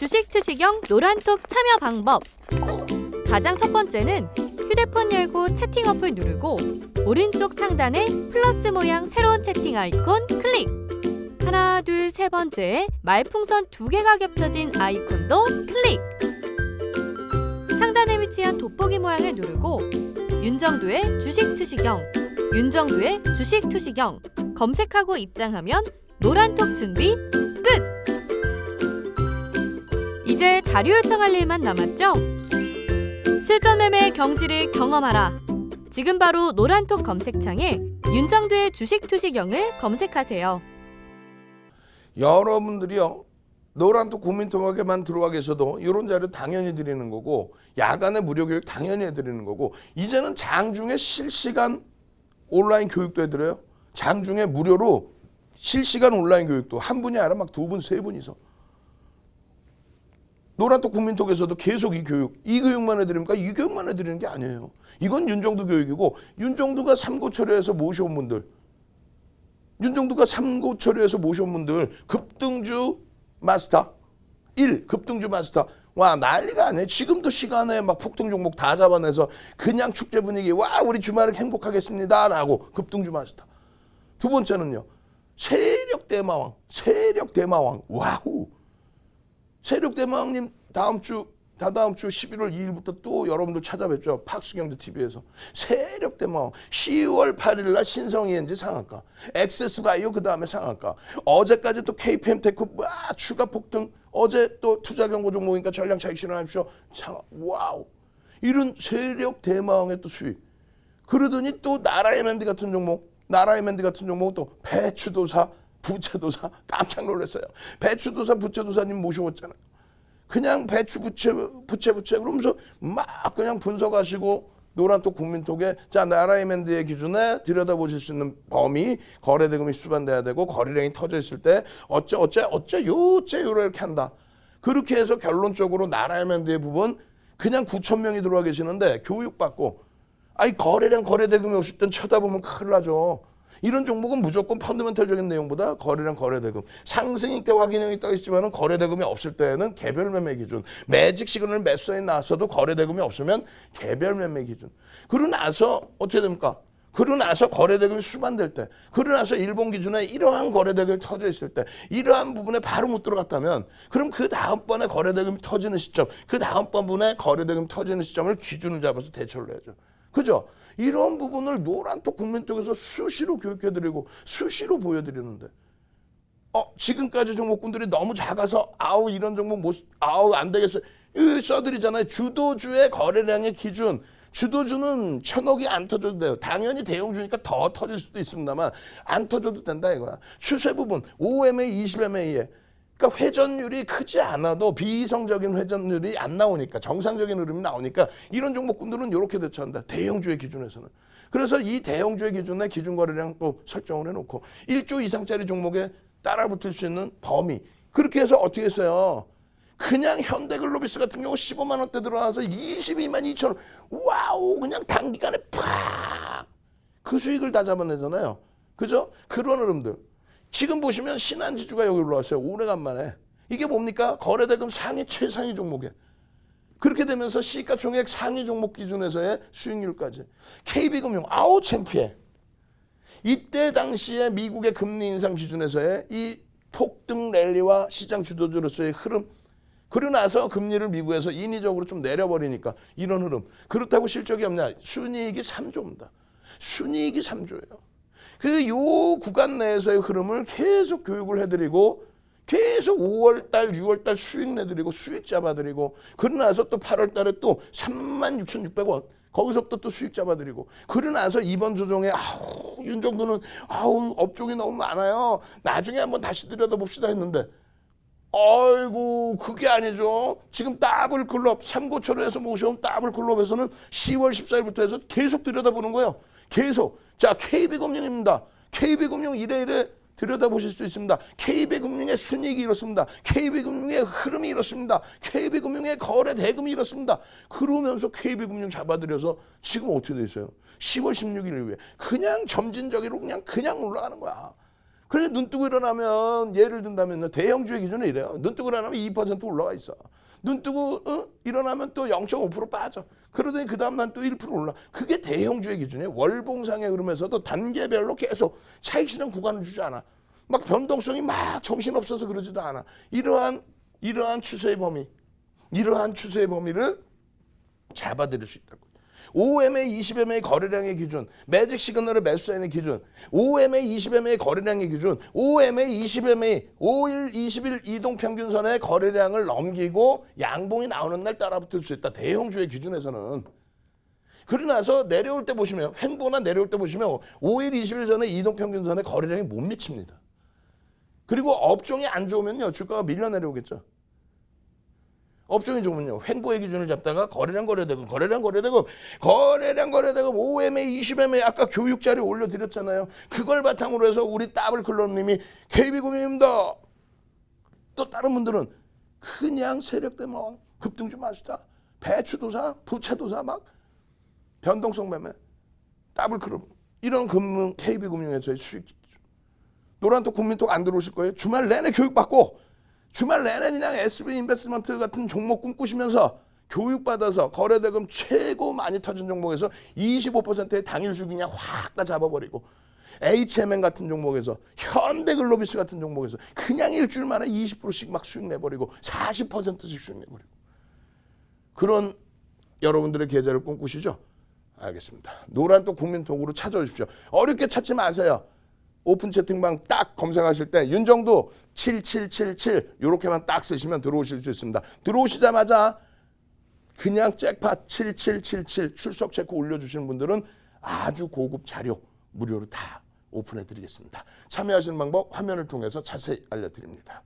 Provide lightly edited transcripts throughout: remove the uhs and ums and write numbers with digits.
주식 투시경 노란톡 참여 방법. 가장 첫 번째는 휴대폰 열고 채팅 어플 누르고 오른쪽 상단에 플러스 모양 새로운 채팅 아이콘 클릭. 하나, 둘, 세 번째 말풍선 2개가 겹쳐진 아이콘도 클릭. 상단에 위치한 돋보기 모양을 누르고 윤정두의 주식 투시경, 윤정두의 주식 투시경 검색하고 입장하면 노란톡 준비 끝! 이제 자료 요청할 일만 남았죠? 실전 매매의 경지를 경험하라. 지금 바로 노란톡 검색창에 윤정두의 주식 투시경을 검색하세요. 여러분들이요, 노란톡 국민통합에만 들어와 계셔도 이런 자료 당연히 드리는 거고, 야간에 무료 교육 당연히 해드리는 거고, 이제는 장중에 실시간 온라인 교육도 해드려요. 장중에 무료로 실시간 온라인 교육도 한 분이 아니라 막 2분, 3분이서. 노란톡 국민톡에서도 계속 이 교육만 해드립니까? 이 교육만 해드리는 게 아니에요. 이건 윤정두 교육이고, 윤정두가 삼고 처리해서 모셔온 분들, 급등주 마스터 1, 급등주 마스터. 와, 난리가 아니에요. 지금도 시간에 막 폭등 종목 다 잡아내서 그냥 축제 분위기, 와, 우리 주말에 행복하겠습니다 라고 급등주 마스터. 두 번째는요, 세력 대마왕. 와우. 세력 대마왕님 다다음 주 11월 2일부터 또 여러분들 찾아뵙죠. 박수경제 TV에서. 세력 대마왕 10월 8일 날 신성이엔지 상한가, 엑세스바이오 그 다음에 상한가. 어제까지 또 KPM테크 추가 폭등. 어제 또 투자 경고 종목이니까 전량 차익 실현하십시오. 와우. 이런 세력 대마왕의 또 수익. 그러더니 또 나라에맨드 같은 종목은 또 배추도사, 부채도사. 깜짝 놀랐어요. 배추도사, 부채도사님 모셔왔잖아요. 그냥 배추, 부채 그러면서 막 그냥 분석하시고 노란톡 국민톡에 자, 나라에맨드의 기준에 들여다보실 수 있는 범위, 거래대금이 수반돼야 되고 거래량이 터져 있을 때 어째 이렇게 한다. 그렇게 해서 결론적으로 나라에맨드의 부분 그냥 9,000명이 들어와 계시는데 교육받고, 아니 거래량 거래대금이 없을 땐 쳐다보면 큰일 나죠. 이런 종목은 무조건 펀더멘털적인 내용보다 거래량 거래대금, 상승일 때 확인형이 떠 있지만 거래대금이 없을 때는 개별 매매 기준, 매직 시그널 매수사인 나왔어도 거래대금이 없으면 개별 매매 기준. 그러고 나서 어떻게 됩니까? 그러고 나서 거래대금이 수반될 때, 그러고 나서 일본 기준에 이러한 거래대금이 터져 있을 때, 이러한 부분에 바로 못 들어갔다면, 그럼 그 다음번에 거래대금이 터지는 시점, 그 다음번에 거래대금이 터지는 시점을 기준을 잡아서 대처를 해야죠. 그죠? 이런 부분을 노란톡 국민톡에서 수시로 교육해드리고 수시로 보여드리는데, 지금까지 종목군들이 너무 작아서 이런 종목 안 되겠어요. 써드리잖아요. 주도주의 거래량의 기준. 주도주는 1,000억이 안 터져도 돼요. 당연히 대형주니까 더 터질 수도 있습니다만 안 터져도 된다 이거야. 추세 부분 5MA, 20MA에 그러니까 회전율이 크지 않아도 비이성적인 회전율이 안 나오니까, 정상적인 흐름이 나오니까 이런 종목군들은 이렇게 대처한다. 대형주의 기준에서는. 그래서 이 대형주의 기준에 기준 거래량 또 설정을 해놓고 1조 이상짜리 종목에 따라붙을 수 있는 범위. 그렇게 해서 어떻게 했어요? 그냥 현대글로비스 같은 경우 15만 원대 들어와서 22만 2천 원. 와우, 그냥 단기간에 팍! 그 수익을 다 잡아내잖아요. 그죠? 그런 흐름들. 지금 보시면 신한지주가 여기 올라왔어요. 오래간만에. 이게 뭡니까? 거래대금 상위 최상위 종목에. 그렇게 되면서 시가총액 상위 종목 기준에서의 수익률까지. KB금융 창피해. 이때 당시에 미국의 금리 인상 기준에서의 이 폭등 랠리와 시장 주도주로서의 흐름. 그러고 나서 금리를 미국에서 인위적으로 좀 내려버리니까 이런 흐름. 그렇다고 실적이 없냐? 순이익이 3조입니다. 순이익이 3조예요. 요 구간 내에서의 흐름을 계속 교육을 해드리고, 계속 5월달, 6월달 수익 내드리고, 수익 잡아드리고, 그러고 나서 또 8월달에 또 36,600원, 거기서부터 또 수익 잡아드리고, 그러고 나서 이번 조정에 윤정두는 업종이 너무 많아요. 나중에 한번 다시 들여다봅시다 했는데, 아이고, 그게 아니죠. 지금 더블클럽, 삼고초로에서 모셔온 더블클럽에서는 10월 14일부터 해서 계속 들여다보는 거예요. 계속. 자, KB금융입니다. KB금융 이래 들여다보실 수 있습니다. KB금융의 순이익이 이렇습니다. KB금융의 흐름이 이렇습니다. KB금융의 거래 대금이 이렇습니다. 그러면서 KB금융 잡아들여서 지금 어떻게 돼 있어요? 10월 16일 이후에 그냥 점진적으로 그냥 올라가는 거야. 그래 눈 뜨고 일어나면 예를 든다면요. 대형주의 기준은 이래요. 눈 뜨고 일어나면 2% 올라가 있어. 눈 뜨고 일어나면 또 0.5% 빠져. 그러더니 그 다음 날 또 1% 올라. 그게 대형주의 기준이에요. 월봉상의 흐름에서도 단계별로 계속 차익 실현 구간을 주지 않아. 막 변동성이 막 정신없어서 그러지도 않아. 이러한 추세의 범위를 잡아들일 수 있다고. OMA, 20MA 거래량의 기준, 매직 시그널의 매수사인의 기준, OMA, 20MA 거래량의 기준, OMA, 20MA, 5일, 20일 이동평균선의 거래량을 넘기고 양봉이 나오는 날 따라붙을 수 있다. 대형주의 기준에서는. 그러고 나서 내려올 때 보시면, 횡보나 내려올 때 보시면 5일, 20일 전에 이동평균선의 거래량이 못 미칩니다. 그리고 업종이 안 좋으면요, 주가가 밀려 내려오겠죠. 업종이 좋으면요, 횡보의 기준을 잡다가 거래량 거래대금 OMA 20MA 아까 교육 자리 올려드렸잖아요. 그걸 바탕으로 해서 우리 더블클럽님이 KB금융입니다. 또 다른 분들은 그냥 세력대망, 급등주 마스터, 배추도사, 부채도사 막 변동성 매매, 더블클럽 이런 금융 KB금융에서의 수익 기준. 노란톡 국민톡 안 들어오실 거예요. 주말 내내 교육받고 주말 내내 그냥 SB 인베스트먼트 같은 종목 꿈꾸시면서 교육받아서 거래대금 최고 많이 터진 종목에서 25%의 당일 수익 그냥 확 다 잡아버리고 HMN 같은 종목에서 현대글로비스 같은 종목에서 그냥 일주일 만에 20%씩 막 수익 내버리고 40%씩 수익 내버리고 그런 여러분들의 계좌를 꿈꾸시죠? 알겠습니다. 노란톡 국민톡으로 찾아오십시오. 어렵게 찾지 마세요. 오픈 채팅방 딱 검색하실 때 윤정도 7777 이렇게만 딱 쓰시면 들어오실 수 있습니다. 들어오시자마자 그냥 잭팟 7777 출석 체크 올려주시는 분들은 아주 고급 자료 무료로 다 오픈해 드리겠습니다. 참여하시는 방법 화면을 통해서 자세히 알려드립니다.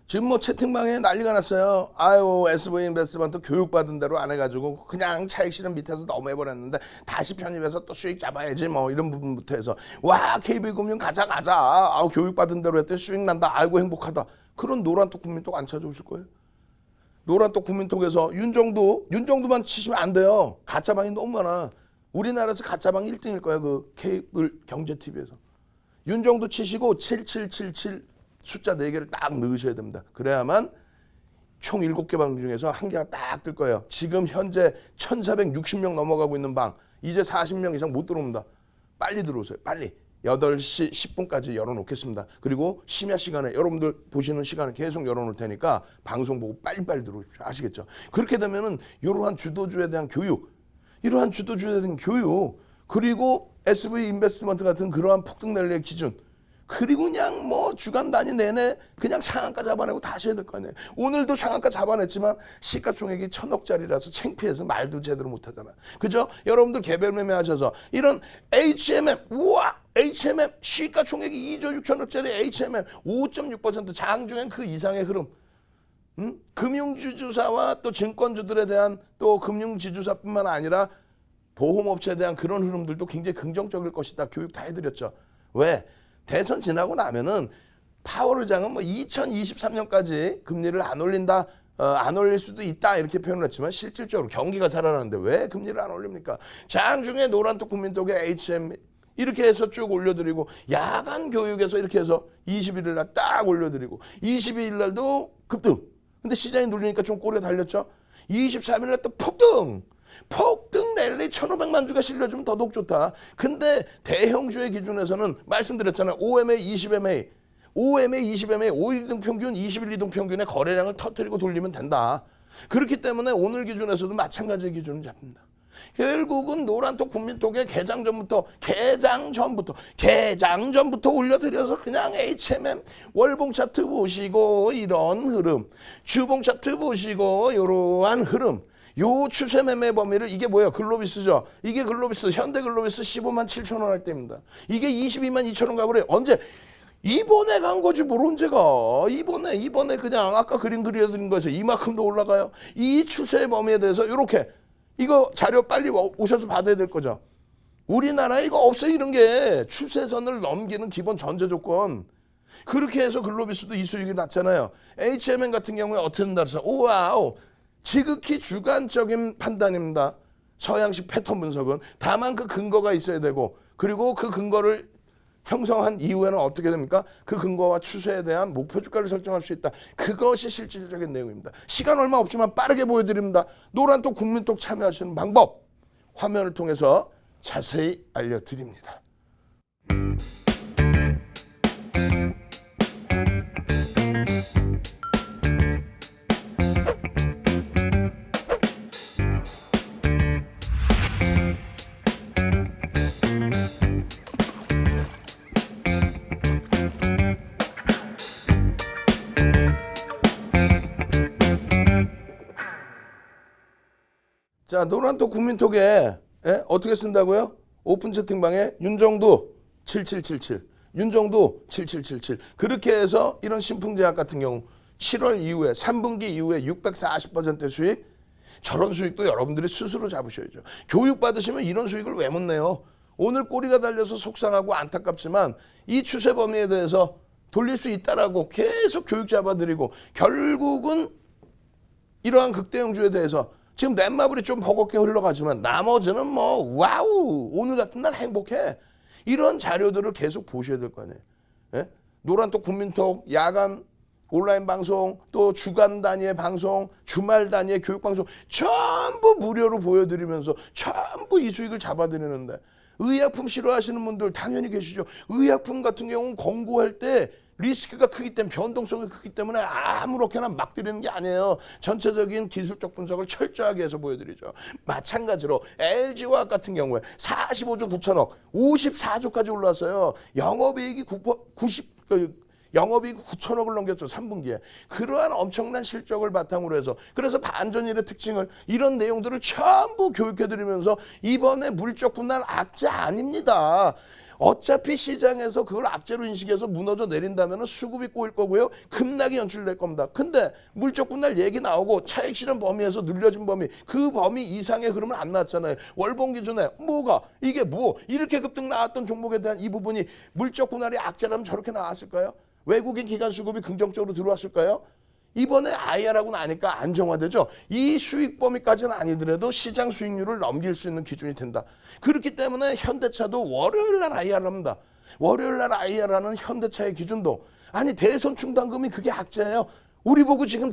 지금 뭐 채팅방에 난리가 났어요. 아유, SV 인베스트먼트 교육받은 대로 안 해가지고 그냥 차익 실현 밑에서 너무 해버렸는데 다시 편입해서 또 수익 잡아야지 뭐 이런 부분부터 해서 와 KB금융 가자 아우 교육받은 대로 했더니 수익 난다 아이고 행복하다. 그런 노란톡 국민톡 안 찾아오실 거예요. 노란톡 국민톡에서 윤정도만 치시면 안 돼요. 가짜방이 너무 많아. 우리나라에서 가짜방 1등일 거예요. 그 케이블 경제TV에서. 윤정도 치시고 7777 숫자 4개를 딱 넣으셔야 됩니다. 그래야만 총 7개 방 중에서 한 개가 딱 뜰 거예요. 지금 현재 1460명 넘어가고 있는 방 이제 40명 이상 못 들어옵니다. 빨리 들어오세요. 빨리. 8시 10분까지 열어놓겠습니다. 그리고 심야 시간에 여러분들 보시는 시간에 계속 열어놓을 테니까 방송 보고 빨리빨리 들어오십시오. 아시겠죠? 그렇게 되면은 이러한 주도주에 대한 교육 그리고 SV 인베스트먼트 같은 그러한 폭등 랠리의 기준 그리고 그냥 뭐 주간 단위 내내 그냥 상한가 잡아내고 다시 해야 될 거 아니에요. 오늘도 상한가 잡아냈지만 시가총액이 1000억짜리라서 창피해서 말도 제대로 못하잖아. 그죠? 여러분들 개별 매매하셔서 이런 HMM 시가총액이 2조 6천억짜리 HMM 5.6% 장중엔 그 이상의 흐름. 금융지주사와 또 증권주들에 대한 또 금융지주사뿐만 아니라 보험업체에 대한 그런 흐름들도 굉장히 긍정적일 것이다. 교육 다 해드렸죠. 왜? 대선 지나고 나면은 파월 의장은 뭐 2023년까지 금리를 안 올린다, 안 올릴 수도 있다 이렇게 표현을 했지만 실질적으로 경기가 살아나는데 왜 금리를 안 올립니까? 장중에 노란톡 국민톡에 HM 이렇게 해서 쭉 올려드리고 야간 교육에서 이렇게 해서 21일 날 딱 올려드리고 22일 날도 급등. 근데 시장이 눌리니까 좀 꼬리가 달렸죠. 23일 날 또 폭등 랠리 1,500만 주가 실려주면 더더욱 좋다. 근데 대형주의 기준에서는 말씀드렸잖아요. OMA, 20MA, 5일 이동 평균, 20일 이동 평균의 거래량을 터뜨리고 돌리면 된다. 그렇기 때문에 오늘 기준에서도 마찬가지의 기준을 잡는다. 결국은 노란톡 국민톡에 개장 전부터 올려드려서 그냥 HMM 월봉 차트 보시고 이런 흐름, 주봉 차트 보시고 이러한 흐름, 요 추세 매매 범위를 이게 뭐예요? 글로비스죠. 이게 글로비스, 현대 글로비스 15만 7천 원 할 때입니다. 이게 22만 2천 원 가버려요. 언제? 이번에 간 거지 뭘 언제가. 이번에 그냥 아까 그림 그려드린 거에서 이만큼도 올라가요. 이 추세의 범위에 대해서 이렇게 이거 자료 빨리 오셔서 받아야 될 거죠. 우리나라에 이거 없어요. 이런 게 추세선을 넘기는 기본 전제 조건. 그렇게 해서 글로비스도 이 수익이 났잖아요. HMN 같은 경우에 어떻게 된다 그래서 오와우 지극히 주관적인 판단입니다. 서양식 패턴 분석은. 다만 그 근거가 있어야 되고 그리고 그 근거를 형성한 이후에는 어떻게 됩니까? 그 근거와 추세에 대한 목표 주가를 설정할 수 있다. 그것이 실질적인 내용입니다. 시간 얼마 없지만 빠르게 보여드립니다. 노란톡 국민톡 참여하시는 방법 화면을 통해서 자세히 알려드립니다. 자, 노란톡 국민톡에 어떻게 쓴다고요? 오픈 채팅방에 윤정두 7777 윤정두 7777 그렇게 해서 이런 신풍제약 같은 경우 7월 이후에 3분기 이후에 640% 수익 저런 수익도 여러분들이 스스로 잡으셔야죠. 교육 받으시면 이런 수익을 왜 못 내요? 오늘 꼬리가 달려서 속상하고 안타깝지만 이 추세 범위에 대해서 돌릴 수 있다라고 계속 교육 잡아드리고 결국은 이러한 극대형주에 대해서 지금 넷마블이 좀 버겁게 흘러가지만 나머지는 뭐 와우 오늘 같은 날 행복해. 이런 자료들을 계속 보셔야 될 거 아니에요. 예? 노란톡 국민톡 야간 온라인 방송 또 주간 단위의 방송 주말 단위의 교육 방송 전부 무료로 보여드리면서 전부 이 수익을 잡아드리는데 의약품 싫어하시는 분들 당연히 계시죠. 의약품 같은 경우는 권고할 때 리스크가 크기 때문에 변동성이 크기 때문에 아무렇게나 막 드리는 게 아니에요. 전체적인 기술적 분석을 철저하게 해서 보여드리죠. 마찬가지로 LG화학 같은 경우에 45조 9천억 54조까지 올랐어요. 영업이익이 9천억을 넘겼죠. 3분기에. 그러한 엄청난 실적을 바탕으로 해서 그래서 반전일의 특징을 이런 내용들을 전부 교육해드리면서 이번에 물적 분할 악재 아닙니다. 어차피 시장에서 그걸 악재로 인식해서 무너져 내린다면 수급이 꼬일 거고요. 급락이 연출될 겁니다. 근데 물적 분할 얘기 나오고 차익 실현 범위에서 늘려진 범위 그 범위 이상의 흐름은 안 나왔잖아요. 월봉 기준에 뭐가 이게 뭐 이렇게 급등 나왔던 종목에 대한 이 부분이 물적 분할이 악재라면 저렇게 나왔을까요? 외국인 기관 수급이 긍정적으로 들어왔을까요? 이번에 IR하고 나니까 안정화되죠. 이 수익 범위까지는 아니더라도 시장 수익률을 넘길 수 있는 기준이 된다. 그렇기 때문에 현대차도 월요일 날 IR 합니다. 월요일 날 IR하는 현대차의 기준도 아니 대선 충당금이 그게 악재예요. 우리 보고 지금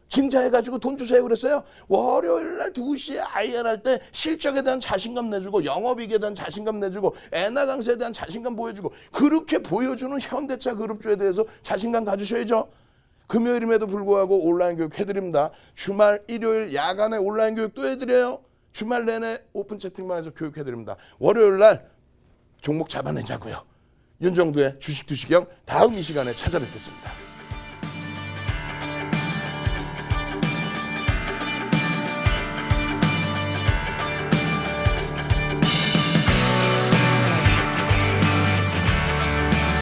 증자해가지고 돈 주세요 그랬어요. 월요일 날 2시에 IR 할 때 실적에 대한 자신감 내주고 영업이익에 대한 자신감 내주고 엔화 강세에 대한 자신감 보여주고 그렇게 보여주는 현대차 그룹주에 대해서 자신감 가지셔야죠. 금요일임에도 불구하고 온라인 교육 해드립니다. 주말, 일요일, 야간에 온라인 교육 또 해드려요. 주말 내내 오픈 채팅방에서 교육해드립니다. 월요일 날 종목 잡아내자고요. 윤정두의 주식 두시경 다음 이 시간에 찾아뵙겠습니다.